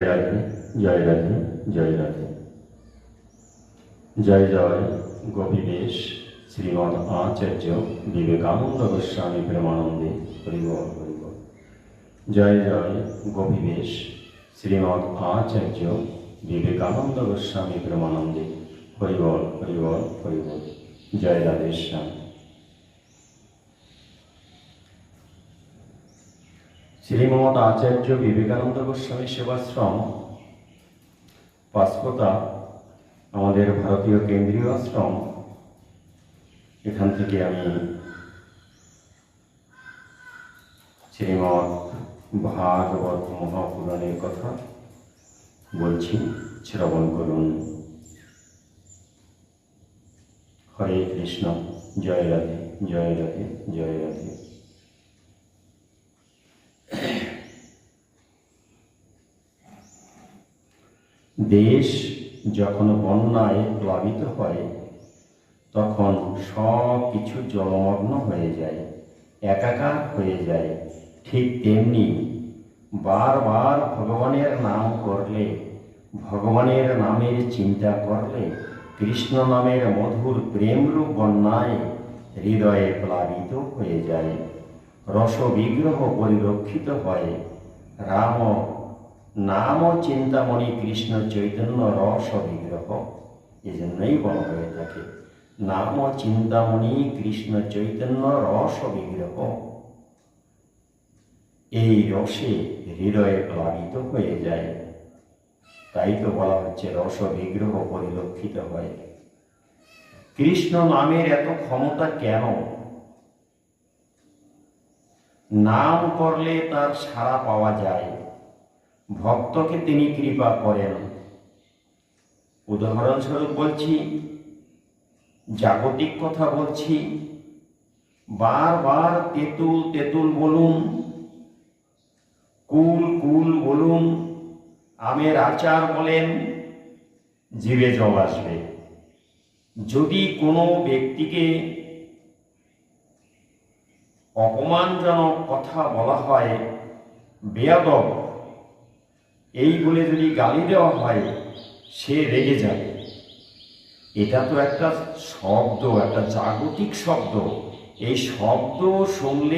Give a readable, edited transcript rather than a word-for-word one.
রাধে, জয় রাধে, জয় রাধে। জয় জয় গোপীবেশ শ্রীমৎ আচার্য বিবেকানন্দ গোস্বামী প্রেমানন্দে হরিবল হরিবল। জয় জয় গোপীবেশ শ্রীমৎ আচার্য বিবেকানন্দ গোস্বামী প্রেমানন্দে হরিবল হরিবল হরিবল। জয় রাধেশ্যাম। শ্রীমৎ আচার্য বিবেকানন্দ গোস্বামী সেবাশ্রম পাঁচপোতা আমাদের ভারতীয় কেন্দ্রীয় আশ্রম। এখান থেকে আমি শ্রীমৎ ভাগবত মহাপুরাণের কথা বলছি, শ্রবণ করুন। হরে কৃষ্ণ। জয় রাধে, জয় রাধে, জয় রাধে। দেশ যখন বন্যায় প্লাবিত হয় তখন সব কিছু জলমগ্ন হয়ে যায়, একাকার হয়ে যায়। ঠিক তেমনি বারবার ভগবানের নাম করলে, ভগবানের নামের চিন্তা করলে, কৃষ্ণ নামের মধুর প্রেমরূপ বন্যায় হৃদয়ে প্লাবিত হয়ে যায়, রস বিগ্রহ পরিলক্ষিত হয়। রাম নাম চিন্তামণি কৃষ্ণ চৈতন্য রস বিগ্রহ, এজন্যই বলা হয়ে থাকে নাম চিন্তামণি কৃষ্ণ চৈতন্য রস বিগ্রহ। এই রসে হৃদয়ে প্লাবিত হয়ে যায়, তাই তো বলা হচ্ছে রস বিগ্রহ পরিলক্ষিত হয়। কৃষ্ণ নামের এত ক্ষমতা কেন? নাম করলে তার সাড়া পাওয়া যায়, ভক্তকে তিনি কৃপা করেন। উদাহরণস্বরূপ বলছি, জাগতিক কথা বলছি, বারবার তেঁতুল তেঁতুল বলুন, কুল কুল বলুন, আমের আচার বলেন, জিভে জল আসবে। যদি কোনো ব্যক্তিকে অপমানজনক কথা বলা হয়, বেয়াদব এই বলে যদি গালি দেওয়া হয়, সে রেগে যাবে। এটা তো একটা শব্দ, একটা জাগতিক শব্দ। এই শব্দ শুনলে